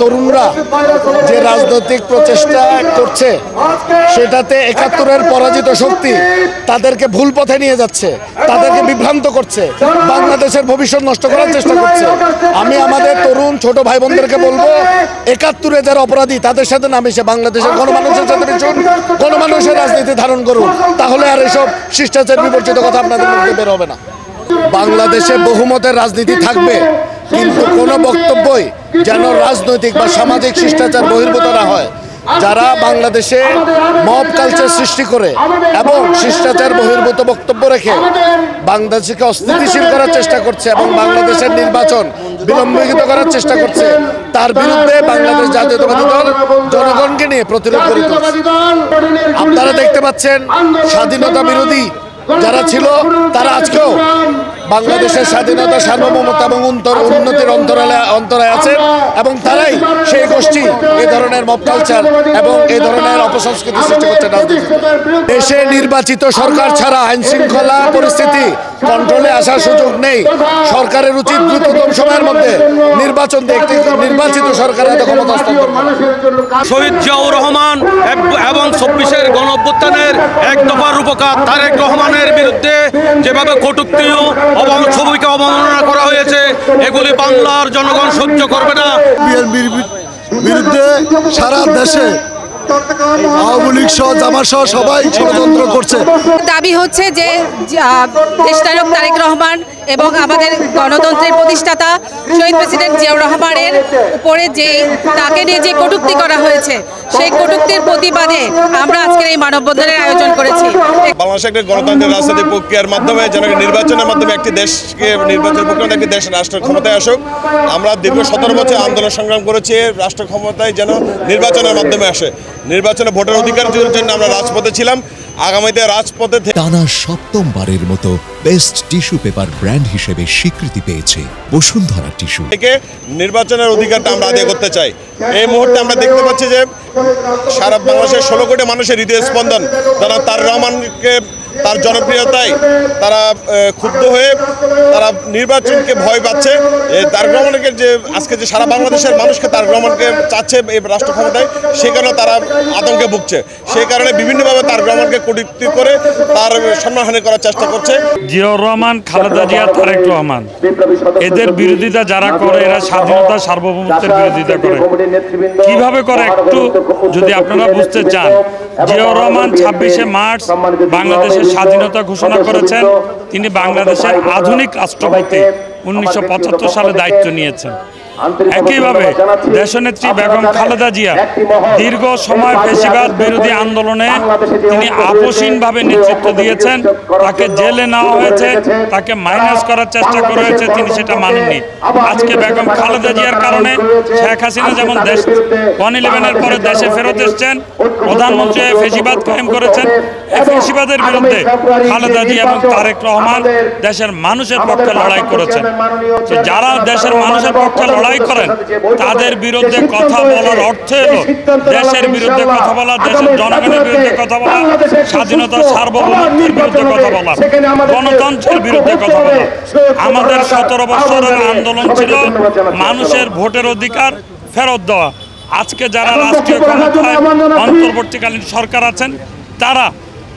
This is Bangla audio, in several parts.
তরুণরা যে রাজনৈতিক প্রচেষ্টা করছে সেটাতে ৭১-এর পরাজিত শক্তি তাদেরকে ভুল পথে নিয়ে যাচ্ছে, তাদেরকে বিভ্রান্ত করছে, বাংলাদেশের ভবিষ্যৎ নষ্ট করার চেষ্টা করছে। আমি আমাদের তরুণ ছোট ভাই বোনদেরকে বলবো, ৭১-এ যারা অপরাধী তাদের সাথে না মিশে বাংলাদেশের গণমানুষের সাথে মিশুন, গণমানুষের রাজনীতি ধারণ করুন, তাহলে আর এসব শিষ্টাচার বিবর্জিত কথা আপনাদের মধ্যে বের হবে না। বাংলাদেশে বহুমতের রাজনীতি থাকবে, কিন্তু কোনো বক্তব্যই যেন রাজনৈতিক বা সামাজিক শিষ্টাচার বহির্ভূত না হয়। যারা বাংলাদেশে মব কালচার সৃষ্টি করে এবং শিষ্টাচার বহির্ভূত বক্তব্য রেখে বাংলাদেশকে অস্থিতিশীল করার চেষ্টা করছে এবং বাংলাদেশের নির্বাচন বিলম্বিত করার চেষ্টা করছে, তার বিরুদ্ধে বাংলাদেশ জাতীয়তাবাদী দল জনগণকে নিয়ে প্রতিরোধ করে তুলছে। আপনারা দেখতে পাচ্ছেন স্বাধীনতা বিরোধী যারা ছিল তারা আজকেও বাংলাদেশের স্বাধীনতা, সার্বভৌমত্ব এবং উন্নতির অন্তরায় আছেন এবং তারাই সেই গোষ্ঠী এই ধরনের মব কালচার এবং এই ধরনের অপসংস্কৃতি সৃষ্টি করছে রাজনীতি। দেশে নির্বাচিত সরকার ছাড়া আইন শৃঙ্খলা পরিস্থিতি কন্ট্রোলে আসার সুযোগ নেই। সরকারের উচিত দ্রুততম সময়ের মধ্যে নির্বাচন দিয়ে একটি নির্বাচিত সরকারের ক্ষমতা হস্তান্তর করা। শহীদ জিয়াউর রহমান এবং ২৪-এর গণঅভ্যুত্থানের এক দফার রূপকার তারেক রহমানের বিরুদ্ধে যেভাবে কটূক্তি এবং ছবিকে অবমাননা করা হয়েছে, এগুলি বাংলার জনগণ সহ্য করবে না। বিরুদ্ধে সারা দেশে আওয়ামী লীগ সহ জামাত সহ সবাই ষড়যন্ত্র করছে। দাবি হচ্ছে যে দেশনায়ক তারেক রহমান এবং আমাদের গণতন্ত্রের প্রতিষ্ঠাতা শহীদ প্রেসিডেন্ট জিয়াউর রহমানের উপরে যে তাকে নিয়ে যে কটূক্তি করা হয়েছে, সেই কটূক্তির প্রতিবাদে আমরা আজকের এই মানববন্ধনের আয়োজন করেছি। বাংলাদেশ একটা গণতান্ত্রিক রাজনৈতিক প্রক্রিয়ার মাধ্যমে নির্বাচনের মাধ্যমে একটি দেশকে নির্বাচনের প্রক্রিয়া একটি দেশ রাষ্ট্র ক্ষমতায় আসুক। আমরা দীর্ঘ ১৭ বছর আন্দোলন সংগ্রাম করেছি রাষ্ট্র ক্ষমতায় যেন নির্বাচনের মাধ্যমে আসে। নির্বাচনে ভোটের অধিকার জন্য আমরা রাজপথে ছিলাম, আগামীতে রাজপথে টানা ৭ম-বারের মতো বেস্ট টিস্যু পেপার ব্র্যান্ড হিসেবে স্বীকৃতি পেয়েছে বসুন্ধরা টিস্যু। থেকে নির্বাচনের অধিকারটা আমরা আদায় করতে চাই। এই মুহূর্তে আমরা দেখতে পাচ্ছি যে সারা বাংলাদেশের ১৬ কোটি মানুষের হৃদয় স্পন্দন তারা তারেক রহমানকে তার জনপ্রিয়তায় তারা ক্ষুব্ধ হয়ে তারা নির্বাচনকে ভয় পাচ্ছে। তারেক রহমানকে যে আজকে যে সারা বাংলাদেশের মানুষকে তারেক রহমানকে চাচ্ছে এই রাষ্ট্র ক্ষমতায়, সেই কারণে তারা আতঙ্কে ভুগছে। সেই কারণে বিভিন্নভাবে তারেক রহমানকে কটূক্তি করে তার সম্মানহানি করার চেষ্টা করছে। জিয়াউর রহমান, খালেদা জিয়া, তারেক রহমান এদের বিরোধিতা যারা করে, এরা স্বাধীনতা সার্বভৌমত্বের বিরোধিতা করে। কিভাবে করে একটু যদি আপনারা বুঝতে চান, জিয়াউর রহমান ২৬শে মার্চ বাংলাদেশের স্বাধীনতা ঘোষণা করেছেন। তিনি বাংলাদেশের আধুনিক রাষ্ট্রপতি ১৯৭৫ সালে দায়িত্ব নিয়েছেন। একইভাবে দেশনেত্রী বেগম খালেদা জিয়া দীর্ঘ সময় ফ্যাসিবাদ বিরোধী আন্দোলনে তিনি আপোষহীনভাবে নেতৃত্ব দিয়েছেন। তাকে জেলে নেওয়া হয়েছে, তাকে মাইনাস করার চেষ্টা করা হয়েছে, তিনি সেটা মানেননি। আজকে বেগম খালেদা জিয়ার কারণে শেখ হাসিনা যেমন দেশ 1/11-এর পরে দেশে ফেরত এসছেন, প্রধানমন্ত্রী ফ্যাসিবাদ কায়েম করেছেন। এই ফ্যাসিবাদের বিরুদ্ধে খালেদা জিয়া এবং তারেক রহমান দেশের মানুষের পক্ষে লড়াই করেছেন। যারা দেশের মানুষের পক্ষে লড়াই করেন তাদের বিরুদ্ধে কথা বলার অর্থ হলো দেশের বিরুদ্ধে কথা বলা, দেশের জনগণের বিরুদ্ধে কথা বলা, স্বাধীনতা সার্বভৌমত্বের বিরুদ্ধে কথা বলা, গণতন্ত্রের বিরুদ্ধে কথা বলা। আমাদের ১৭ বছরের আন্দোলন ছিল মানুষের ভোটের অধিকার ফেরত দেওয়া। আজকে যারা রাষ্ট্রীয় ক্ষমতায় অন্তর্বর্তীকালীন সরকার আছেন, তারা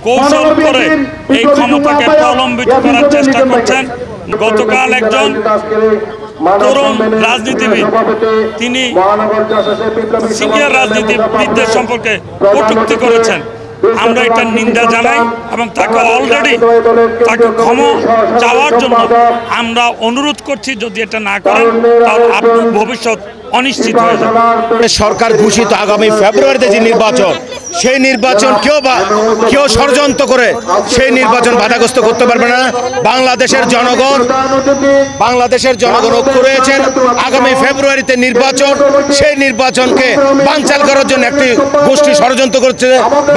কৌশল করে এই ক্ষমতাকে প্রলম্বিত করার চেষ্টা করছেন। গতকাল একজন তরুণ রাজনীতিবিদ তিনি সিনিয়র রাজনীতিবিদদের সম্পর্কে কটূক্তি করেছেন। আমরা এটা নিন্দা জানাই এবং তাকে অলরেডি তাকে ক্ষমা চাওয়ার জন্য আমরা অনুরোধ করছি। যদি এটা না করেন তাহলে আপনার ভবিষ্যৎ অনিশ্চিত হয়ে যাবে। সরকার ঘোষিত আগামী ফেব্রুয়ারিতে যে নির্বাচন, সেই নির্বাচন কেউ ষড়যন্ত্র করে সেই নির্বাচন বাধাগ্রস্ত করতে পারবে না। বাংলাদেশের জনগণ ঐক্য রয়েছেন। আগামী ফেব্রুয়ারিতে নির্বাচন, সেই নির্বাচনকে বানচাল করার জন্য একটি গোষ্ঠী ষড়যন্ত্র করছে।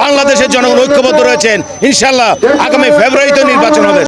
বাংলাদেশের জনগণ ঐক্যবদ্ধ রয়েছেন। ইনশাল্লাহ আগামী ফেব্রুয়ারিতে নির্বাচন হবে।